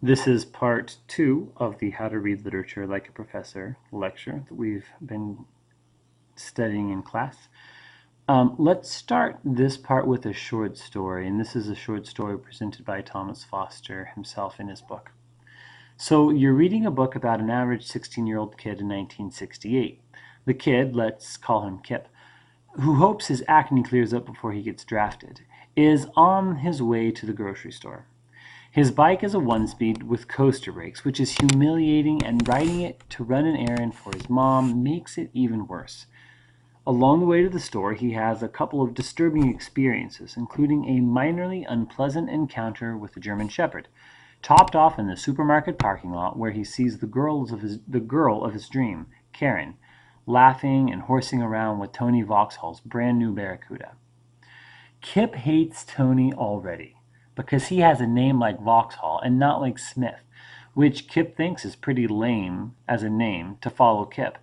This is part 2 of the How to Read Literature Like a Professor lecture that we've been studying in class. Let's start this part with a short story, and this is a short story presented by Thomas Foster himself in his book. So you're reading a book about an average 16-year-old kid in 1968. The kid, let's call him Kip, who hopes his acne clears up before he gets drafted, is on his way to the grocery store. His bike is a one-speed with coaster brakes, which is humiliating, and riding it to run an errand for his mom makes it even worse. Along the way to the store, he has a couple of disturbing experiences, including a minorly unpleasant encounter with a German Shepherd, topped off in the supermarket parking lot where he sees the girl of his dream, Karen, laughing and horsing around with Tony Vauxhall's brand new Barracuda. Kip hates Tony already because he has a name like Vauxhall and not like Smith, which Kip thinks is pretty lame as a name to follow Kip,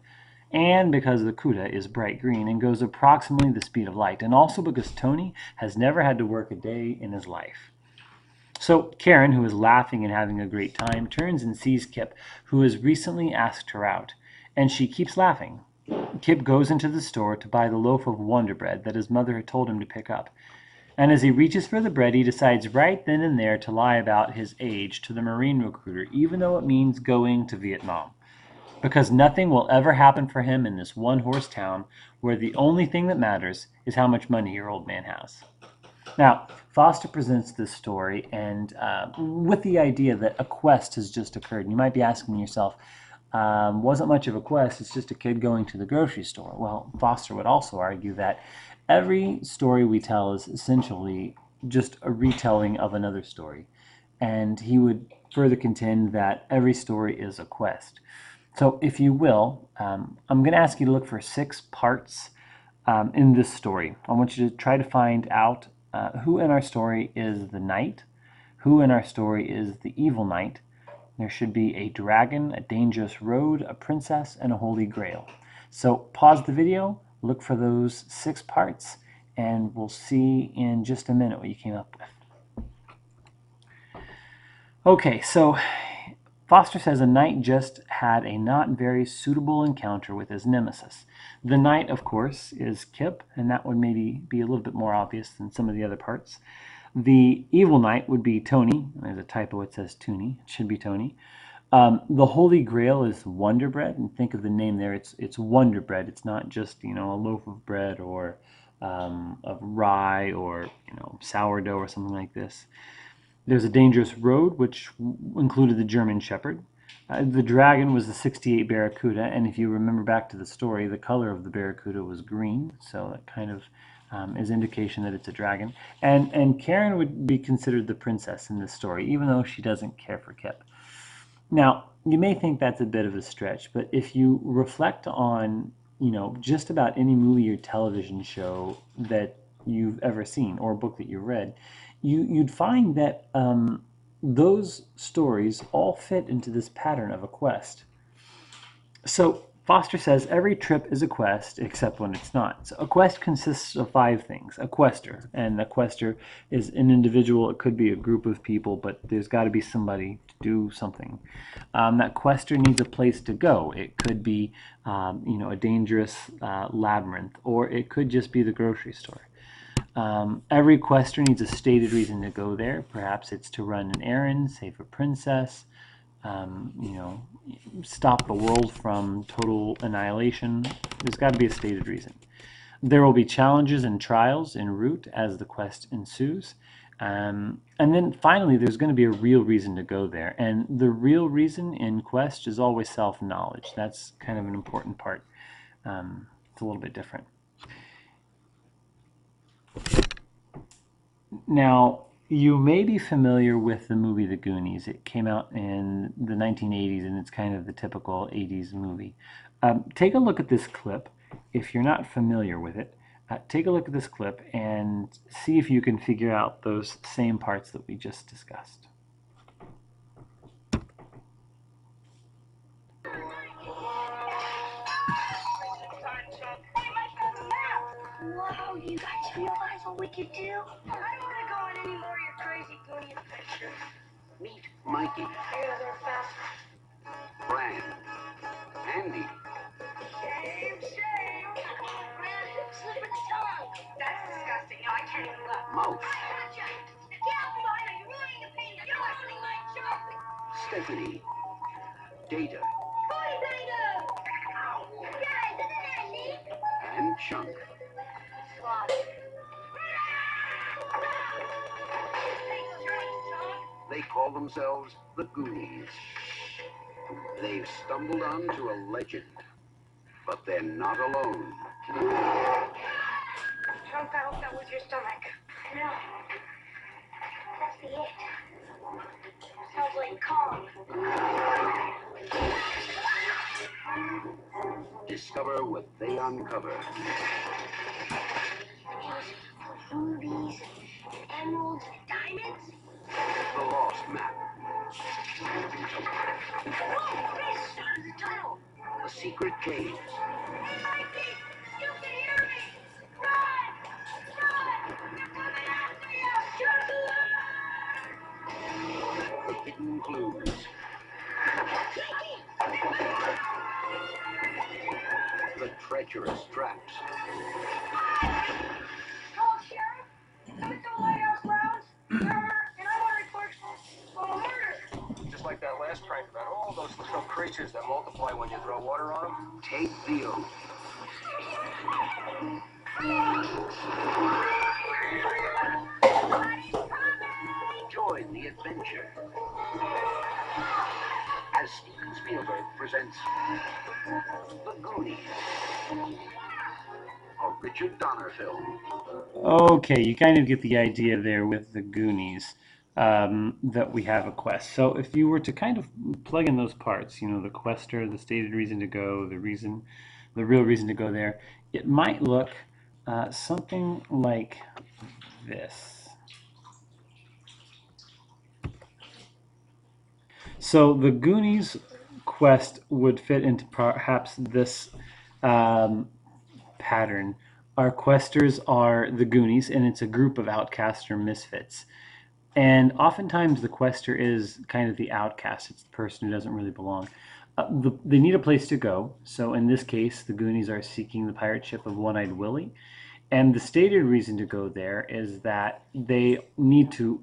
and because the Cuda is bright green and goes approximately the speed of light, and also because Tony has never had to work a day in his life. So Karen, who is laughing and having a great time, turns and sees Kip, who has recently asked her out, and she keeps laughing. Kip goes into the store to buy the loaf of Wonder Bread that his mother had told him to pick up. And as he reaches for the bread, he decides right then and there to lie about his age to the Marine recruiter, even though it means going to Vietnam. Because nothing will ever happen for him in this one-horse town where the only thing that matters is how much money your old man has. Now, Foster presents this story and with the idea that a quest has just occurred. And you might be asking yourself, wasn't much of a quest, it's just a kid going to the grocery store. Well, Foster would also argue that every story we tell is essentially just a retelling of another story. And he would further contend that every story is a quest. So, if you will, I'm going to ask you to look for 6 parts in this story. I want you to try to find out who in our story is the knight, who in our story is the evil knight. There should be a dragon, a dangerous road, a princess, and a holy grail. So pause the video, look for those 6 parts, and we'll see in just a minute what you came up with. Okay, so Foster says a knight just had a not very suitable encounter with his nemesis. The knight, of course, is Kip, and that would maybe be a little bit more obvious than some of the other parts. The evil knight would be Tony. There's a typo, it says Toonie. It should be Tony. The Holy Grail is Wonder Bread, and think of the name there. It's Wonder Bread. It's not just a loaf of bread or of rye or sourdough or something like this. There's a dangerous road, which included the German Shepherd. The dragon was the 68 Barracuda, and if you remember back to the story, the color of the Barracuda was green, so that kind of is indication that it's a dragon. And Karen would be considered the princess in this story, even though she doesn't care for Kip. Now, you may think that's a bit of a stretch, but if you reflect on, just about any movie or television show that you've ever seen or a book that you read, you'd find that those stories all fit into this pattern of a quest. So Foster says every trip is a quest except when it's not. So a quest consists of 5 things. A quester, and a quester is an individual. It could be a group of people, but there's got to be somebody to do something. That quester needs a place to go. It could be, a dangerous labyrinth, or it could just be the grocery store. Every quester needs a stated reason to go there. Perhaps it's to run an errand, save a princess, stop the world from total annihilation. There's got to be a stated reason. There will be challenges and trials en route as the quest ensues. And then finally, there's going to be a real reason to go there. And the real reason in quest is always self-knowledge. That's kind of an important part. It's a little bit different. Now, you may be familiar with the movie The Goonies. It came out in the 1980s, and it's kind of the typical 80s movie. Take a look at this clip. If you're not familiar with it, take a look at this clip and see if you can figure out those same parts that we just discussed. Whoa, you guys realize what we could do? I don't want to go on any more of your crazy Goonie adventures. Meet Mikey, You guys are fast. Fran, Andy, Shame, shame. Man, slipping the tongue. That's disgusting. No, I can't even look. Mouse, I gotcha. Get out behind me. You're ruining the paint. You're ruining my job. Stephanie, Data, Body bender. Guys, isn't that neat? and Chunk. Sloth. They call themselves the Goonies. They've stumbled onto a legend, but they're not alone. Chunk, I hope that was your stomach. No. That's the it. Sounds like Kong. Discover what they uncover. Rubies, emeralds, diamonds. The Lost Map, Oh, this is the tunnel. the secret caves, Hey, Mikey, you can hear me. Run! Run! They're coming after you. the hidden clues, the treacherous traps, Hello, Sheriff. I'm at the lighthouse grounds. And I want to report a murder. Just like that last prank about all those little creatures that multiply when you throw water on them. take the oath. Join the adventure as Steven Spielberg presents The Goonies, a Richard Donner film. Okay, you kind of get the idea there with the Goonies, that we have a quest. So if you were to kind of plug in those parts, you know, the quester, the stated reason to go, the real reason to go there, it might look something like this. So the Goonies quest would fit into perhaps this pattern. Our questers are the Goonies, and it's a group of outcasts or misfits. And oftentimes the quester is kind of the outcast. It's the person who doesn't really belong. They need a place to go. So in this case, the Goonies are seeking the pirate ship of One-Eyed Willie. And the stated reason to go there is that they need to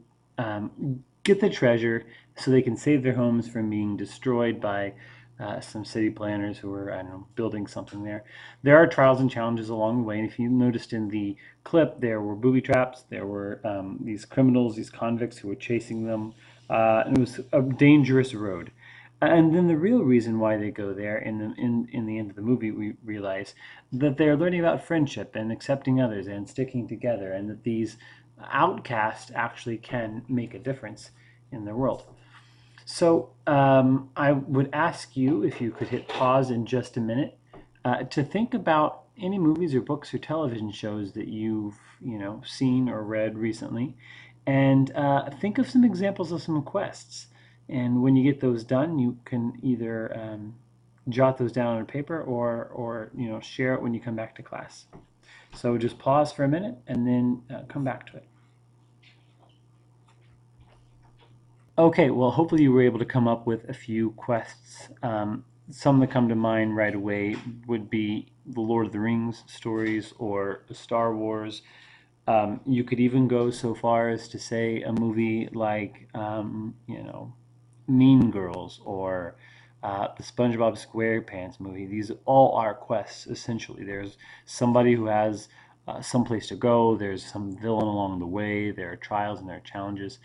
get the treasure so they can save their homes from being destroyed by some city planners who are, I don't know, building something there. There are trials and challenges along the way, and if you noticed in the clip, there were booby traps, there were these criminals, these convicts who were chasing them, and it was a dangerous road. And then the real reason why they go there, in the end of the movie, we realize that they're learning about friendship and accepting others and sticking together, and that these outcasts actually can make a difference in their world. So I would ask you if you could hit pause in just a minute to think about any movies or books or television shows that you've seen or read recently, and think of some examples of some quests. And when you get those done, you can either jot those down on paper or share it when you come back to class. So just pause for a minute and then come back to it. Okay, well, hopefully you were able to come up with a few quests. Some that come to mind right away would be the Lord of the Rings stories or Star Wars. You could even go so far as to say a movie like, Mean Girls or the SpongeBob SquarePants movie. These all are quests, essentially. There's somebody who has some place to go, there's some villain along the way, there are trials and there are challenges.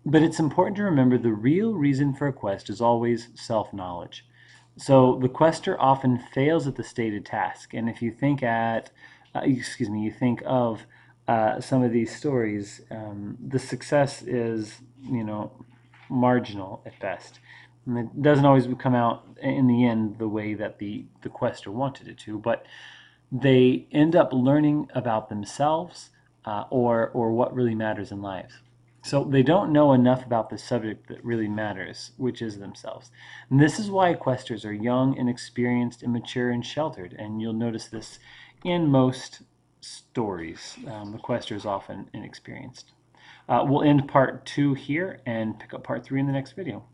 But it's important to remember the real reason for a quest is always self-knowledge. So the quester often fails at the stated task. And if you think you think of some of these stories, the success is, marginal at best. And it doesn't always come out in the end the way that the quester wanted it to, but they end up learning about themselves or what really matters in life. So they don't know enough about the subject that really matters, which is themselves. And this is why questers are young, inexperienced, immature, and sheltered. And you'll notice this in most stories. The quester is often inexperienced. We'll end part 2 here and pick up part 3 in the next video.